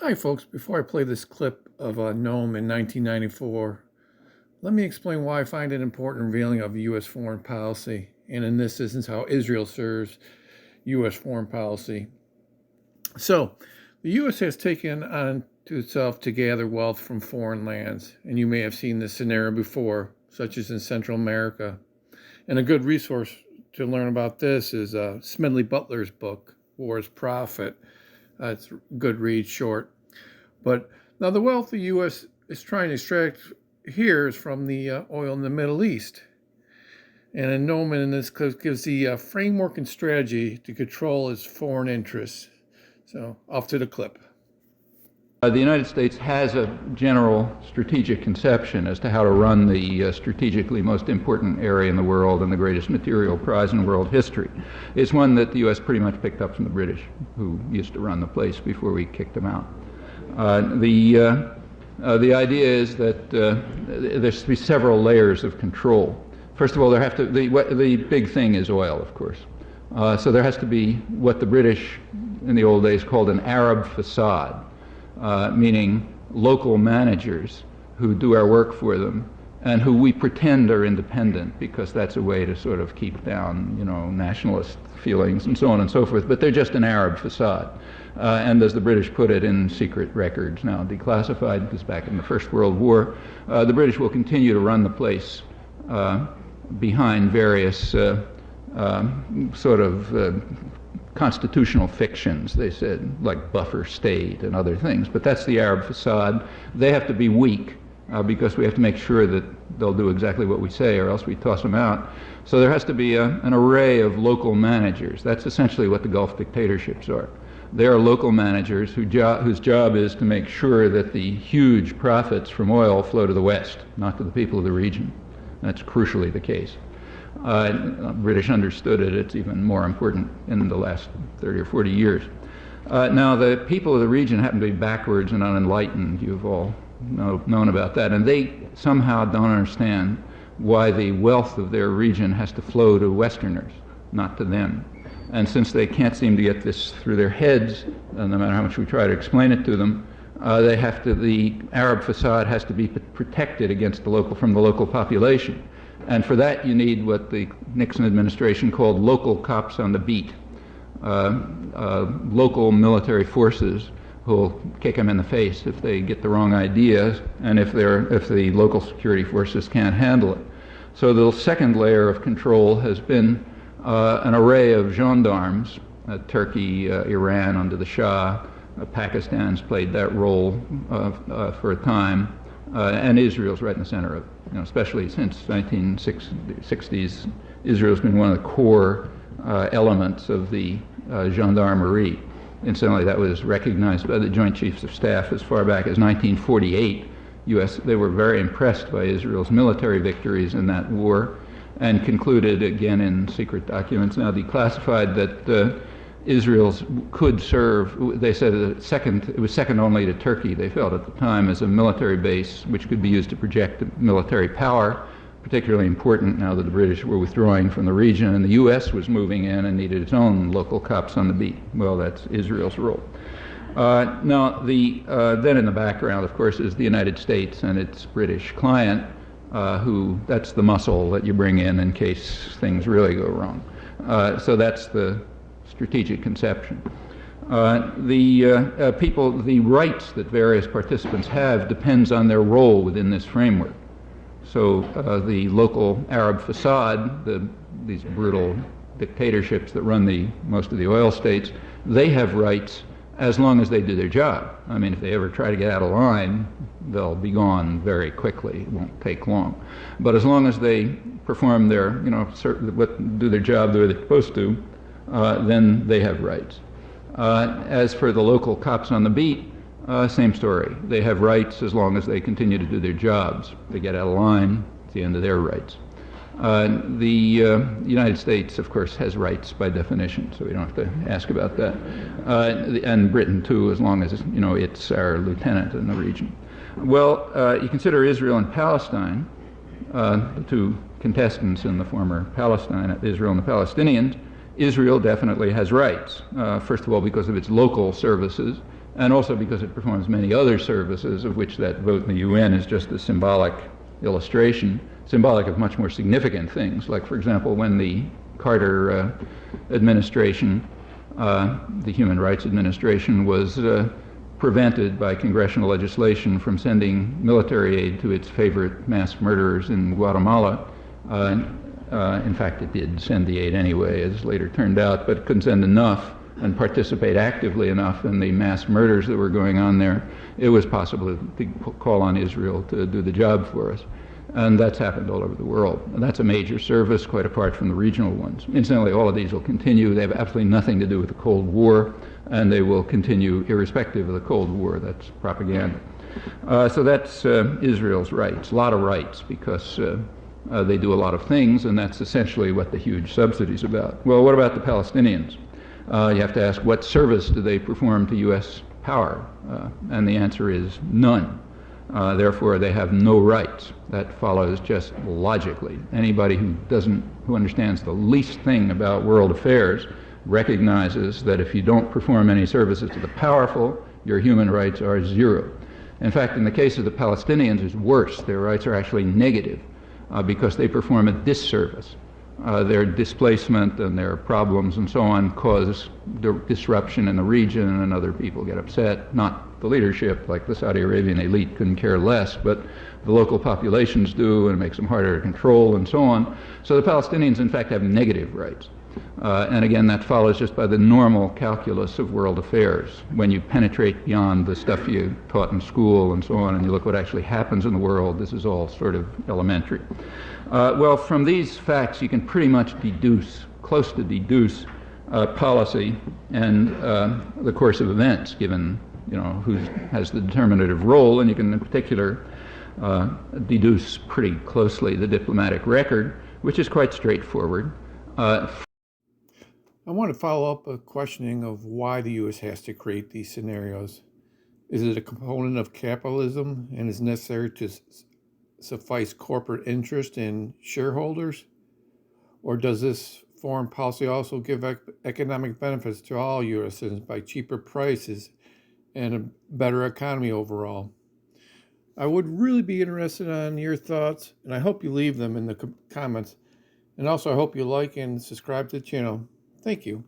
Hi, folks. Before I play this clip of Noam in 1994, let me explain why I find it important revealing of U.S. foreign policy, and in this instance, how Israel serves U.S. foreign policy. So, the U.S. has taken on to itself to gather wealth from foreign lands, and you may have seen this scenario before, such as in Central America. And a good resource to learn about this is Smedley Butler's book, War's Profit. It's a good read, short. But now the wealth the U.S. is trying to extract here is from the oil in the Middle East. And Noam in this clip gives the framework and strategy to control its foreign interests. So off to the clip. The United States has a general strategic conception as to how to run the strategically most important area in the world and the greatest material prize in world history. It's one that the U.S. pretty much picked up from the British, who used to run the place before we kicked them out. The idea is that there should be several layers of control. First of all, the big thing is oil, of course. So there has to be what the British in the old days called an Arab facade. Meaning local managers who do our work for them and who we pretend are independent because that's a way to sort of keep down, nationalist feelings and so on and so forth. But they're just an Arab facade. And as the British put it in secret records, now declassified because back in the First World War, the British will continue to run the place behind various constitutional fictions, they said, like buffer state and other things. But that's the Arab facade. They have to be weak because we have to make sure that they'll do exactly what we say or else we toss them out. So there has to be an array of local managers. That's essentially what the Gulf dictatorships are. They are local managers whose job is to make sure that the huge profits from oil flow to the West, not to the people of the region. That's crucially the case. British understood it. It's even more important in the last 30 or 40 years. Now, the people of the region happen to be backwards and unenlightened. You've all known about that. And they somehow don't understand why the wealth of their region has to flow to Westerners, not to them. And since they can't seem to get this through their heads, no matter how much we try to explain it to them, the Arab facade has to be protected against from the local population. And for that, you need what the Nixon administration called local cops on the beat, local military forces who will kick them in the face if they get the wrong ideas and if the local security forces can't handle it. So the second layer of control has been an array of gendarmes. Turkey, Iran under the Shah, Pakistan's played that role for a time, and Israel's right in the center of it. Especially since 1960s, Israel's been one of the core elements of the gendarmerie. Incidentally, that was recognized by the Joint Chiefs of Staff as far back as 1948. They were very impressed by Israel's military victories in that war and concluded, again in secret documents now declassified, that Israel could serve, they said, it was second only to Turkey, they felt at the time, as a military base which could be used to project military power, particularly important now that the British were withdrawing from the region and the U.S. was moving in and needed its own local cops on the beat. Well, that's Israel's role. Now, then in the background, of course, is the United States and its British client, that's the muscle that you bring in case things really go wrong. So that's the strategic conception. The rights that various participants have depends on their role within this framework. So the local Arab facade, these brutal dictatorships that run most of the oil states, they have rights as long as they do their job. I mean, if they ever try to get out of line, they'll be gone very quickly. It won't take long. But as long as they perform do their job the way they're supposed to, then they have rights. As for the local cops on the beat, same story. They have rights as long as they continue to do their jobs. If they get out of line, it's the end of their rights. The United States, of course, has rights by definition, so we don't have to ask about that. And Britain, too, as long as it's our lieutenant in the region. Well, you consider Israel and Palestine, the two contestants in the former Palestine, Israel and the Palestinians. Israel definitely has rights, first of all because of its local services, and also because it performs many other services, of which that vote in the UN is just a symbolic illustration, symbolic of much more significant things. Like, for example, when the Carter administration, the Human Rights Administration, was prevented by congressional legislation from sending military aid to its favorite mass murderers in Guatemala. In fact, it did send the aid anyway, as later turned out, but it couldn't send enough and participate actively enough in the mass murders that were going on there. It was possible to call on Israel to do the job for us. And that's happened all over the world. And that's a major service, quite apart from the regional ones. Incidentally, all of these will continue. They have absolutely nothing to do with the Cold War, and they will continue irrespective of the Cold War. That's propaganda. So that's Israel's rights, a lot of rights, because they do a lot of things, and that's essentially what the huge subsidy is about. Well, what about the Palestinians? You have to ask, what service do they perform to U.S. power? And the answer is none. Therefore, they have no rights. That follows just logically. Anybody who understands the least thing about world affairs recognizes that if you don't perform any services to the powerful, your human rights are zero. In fact, in the case of the Palestinians, it's worse. Their rights are actually negative because they perform a disservice. Their displacement and their problems and so on cause disruption in the region, and other people get upset. Not the leadership, like the Saudi Arabian elite couldn't care less, but the local populations do, and it makes them harder to control and so on. So the Palestinians, in fact, have negative rights. And again, that follows just by the normal calculus of world affairs. When you penetrate beyond the stuff you taught in school and so on, and you look what actually happens in the world, this is all sort of elementary. Well, from these facts, you can pretty much close to deduce policy and the course of events, given who has the determinative role, and you can in particular deduce pretty closely the diplomatic record, which is quite straightforward. I want to follow up a questioning of why the U.S. has to create these scenarios. Is it a component of capitalism and is necessary to suffice corporate interest in shareholders? Or does this foreign policy also give economic benefits to all U.S. citizens by cheaper prices and a better economy overall? I would really be interested on your thoughts, and I hope you leave them in the comments. And also, I hope you like and subscribe to the channel. Thank you.